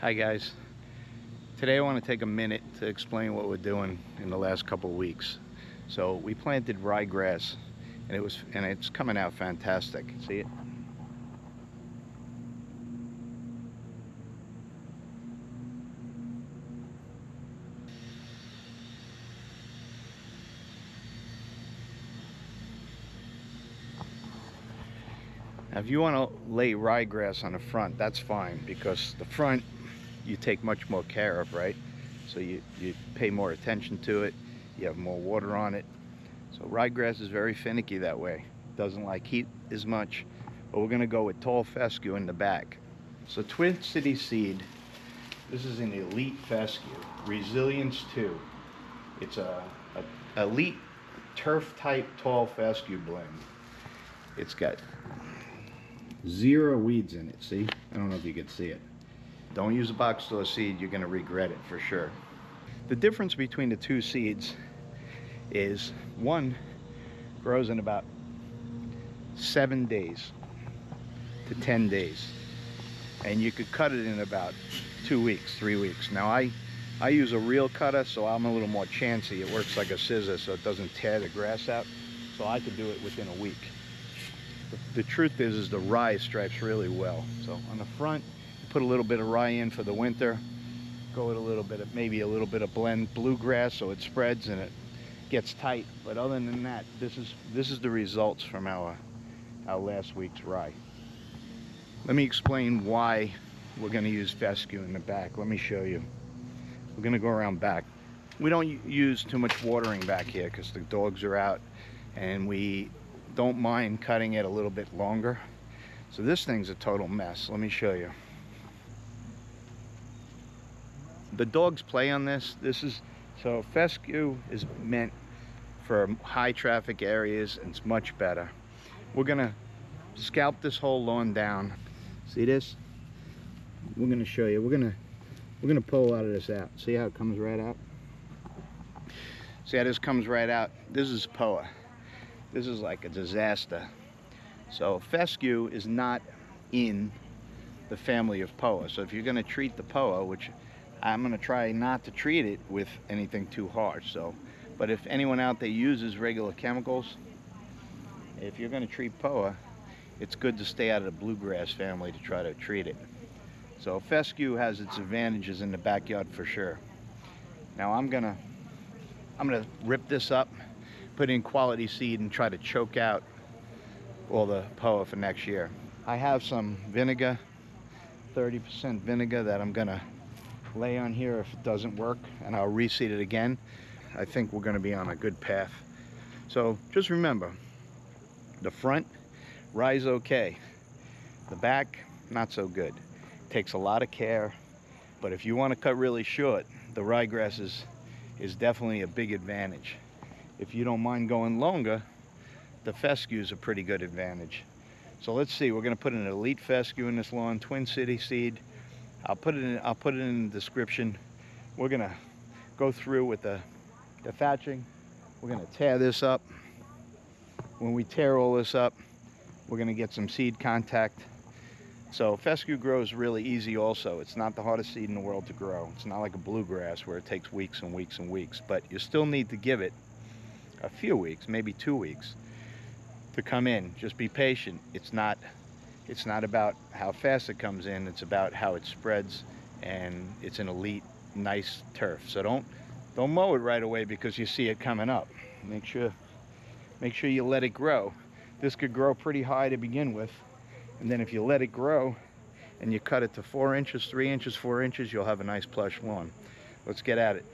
Hi guys. Today I want to take a minute to explain what we're doing in the last couple of weeks. So we planted ryegrass and it's coming out fantastic. See it? Now if you want to lay ryegrass on the front, that's fine, because the front you take much more care of, right? So you pay more attention to it, you have more water on it. So ryegrass is very finicky that way. Doesn't like heat as much, but we're gonna go with tall fescue in the back. So Twin City seed, this is an elite fescue, Resilience 2. It's a elite turf type tall fescue blend. It's got 0 weeds in it, see? I don't know if you can see it. Don't use a box store seed, you're gonna regret it for sure. The difference between the two seeds is one grows in about 7 days to 10 days. And you could cut it in about 2 weeks, 3 weeks. Now I use a reel cutter, so I'm a little more chancy. It works like a scissor, so it doesn't tear the grass out. So I could do it within a week. The truth is the rye stripes really well. So on the front, put a little bit of rye in for the winter, go with a little bit of, maybe a little bit of blend bluegrass so it spreads and it gets tight. But other than that, this is the results from our last week's rye. Let me explain why we're going to use fescue in the back. Let me show you. We're going to go around back. We don't use too much watering back here because the dogs are out, and we don't mind cutting it a little bit longer. So this thing's a total mess. Let me show you. The dogs play on this. So fescue is meant for high traffic areas, and it's much better. We're gonna scalp this whole lawn down. See this? We're gonna show you. We're gonna pull a lot of this out. See how it comes right out? See how this comes right out? This is POA. This is like a disaster. So fescue is not in the family of POA. So if you're gonna treat the POA, which I'm gonna try not to treat it with anything too harsh. So, but if anyone out there uses regular chemicals, if you're gonna treat POA, it's good to stay out of the bluegrass family to try to treat it. So fescue has its advantages in the backyard for sure. Now I'm gonna rip this up, put in quality seed, and try to choke out all the POA for next year. I have some vinegar, 30% vinegar, that I'm gonna lay on here if it doesn't work, and I'll reseed it again. I think we're gonna be on a good path. So just remember, the front, rye's okay. The back, not so good. Takes a lot of care, but if you want to cut really short, the ryegrass is definitely a big advantage. If you don't mind going longer, the fescue is a pretty good advantage. So let's see, we're gonna put an elite fescue in this lawn, Twin City seed. I'll put it in the description. We're gonna go through with the thatching. We're gonna tear this up. When we tear all this up, we're gonna get some seed contact. So fescue grows really easy also. It's not the hardest seed in the world to grow. It's not like a bluegrass where it takes weeks and weeks and weeks, but you still need to give it a few weeks, maybe 2 weeks to come in. Just be patient. It's not about how fast it comes in, it's about how it spreads, and it's an elite, nice turf. So don't mow it right away because you see it coming up. Make sure you let it grow. This could grow pretty high to begin with, and then if you let it grow and you cut it to 4 inches, 3 inches, 4 inches, you'll have a nice plush lawn. Let's get at it.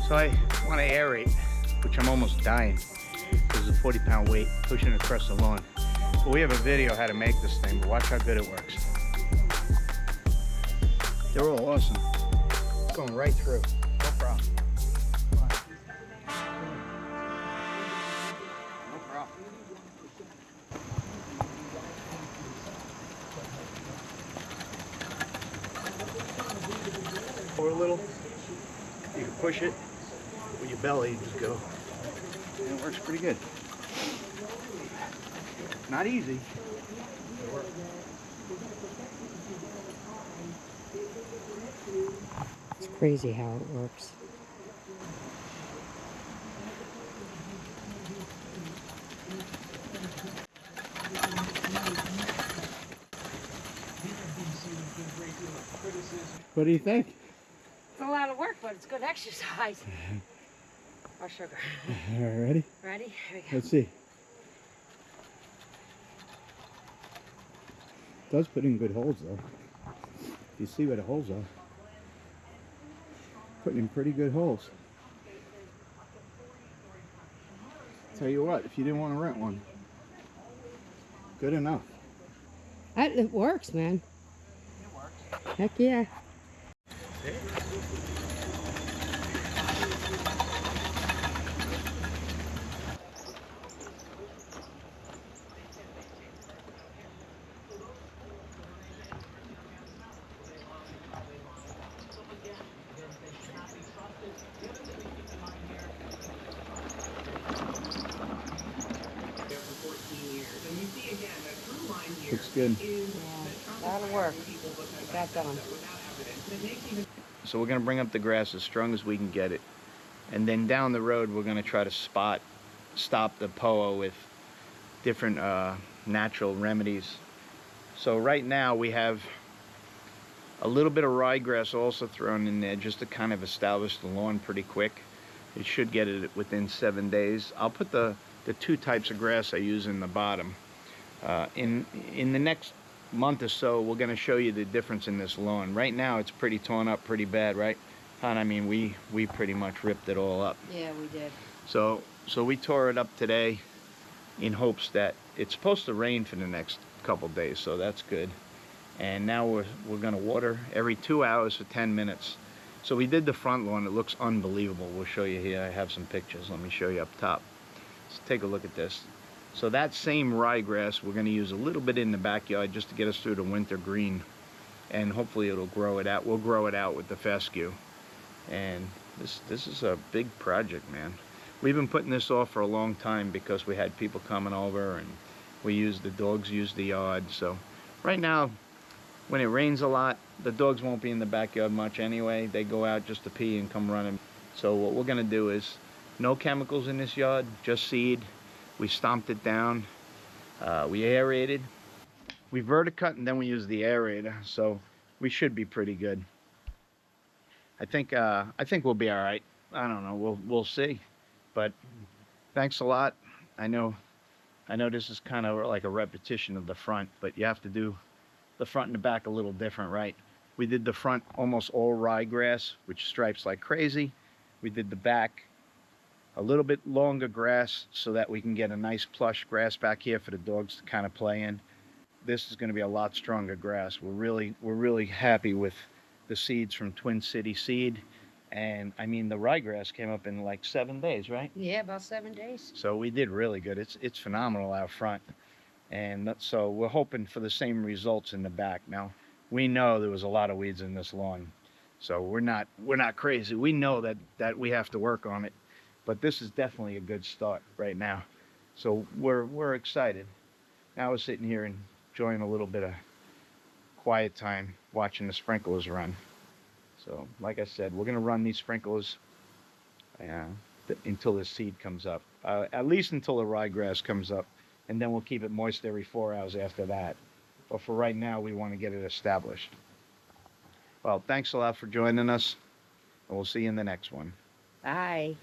So I want to aerate, which I'm almost dying because of the 40-pound weight pushing across the lawn. But we have a video how to make this thing, but watch how good it works. They're all awesome. Going right through, no problem. No problem. Or a little, you can push it with your belly and just go. And it works pretty good. Not easy. It works. It's crazy how it works. What do you think? It's a lot of work, but it's good exercise. Or sugar. All right, ready? Ready? Here we go. Let's see. It does put in good holes though. You see where the holes are. Putting in pretty good holes. Tell you what, if you didn't want to rent one, good enough. It works, man. It works. Heck yeah. Looks good. Yeah, that'll work. Got done. So we're going to bring up the grass as strong as we can get it. And then down the road, we're going to try to stop the POA with different natural remedies. So right now we have a little bit of ryegrass also thrown in there just to kind of establish the lawn pretty quick. It should get it within 7 days. I'll put the two types of grass I use in the bottom. In the next month or so, we're going to show you the difference in this lawn. Right now it's pretty torn up pretty bad, right? Hon, I mean, we pretty much ripped it all up. Yeah, we did. So we tore it up today in hopes that it's supposed to rain for the next couple days, so that's good. And now we're going to water every 2 hours for 10 minutes. So we did the front lawn. It looks unbelievable. We'll show you here. I have some pictures. Let me show you up top. Let's take a look at this. So that same ryegrass, we're going to use a little bit in the backyard just to get us through the winter green. And hopefully it'll grow it out. We'll grow it out with the fescue. And this is a big project, man. We've been putting this off for a long time because we had people coming over and the dogs use the yard. So right now, when it rains a lot, the dogs won't be in the backyard much anyway. They go out just to pee and come running. So what we're going to do is no chemicals in this yard, just seed. We stomped it down, we aerated, we verticut, and then we use the aerator, so we should be pretty good. I think we'll be all right. I don't know, we'll see. But thanks a lot. I know this is kind of like a repetition of the front, but you have to do the front and the back a little different, right? We did the front almost all ryegrass, which stripes like crazy. We did the back a little bit longer grass so that we can get a nice plush grass back here for the dogs to kind of play in. This is going to be a lot stronger grass. We're really happy with the seeds from Twin City Seed. And I mean, the ryegrass came up in like 7 days, right? Yeah, about 7 days. So we did really good. It's phenomenal out front. And so we're hoping for the same results in the back. Now, we know there was a lot of weeds in this lawn. So we're not crazy. We know that we have to work on it. But this is definitely a good start right now. So we're excited. Now we're sitting here and enjoying a little bit of quiet time watching the sprinklers run. So like I said, we're gonna run these sprinklers until the seed comes up. At least until the ryegrass comes up, and then we'll keep it moist every 4 hours after that. But for right now, we want to get it established. Well, thanks a lot for joining us, and we'll see you in the next one. Bye.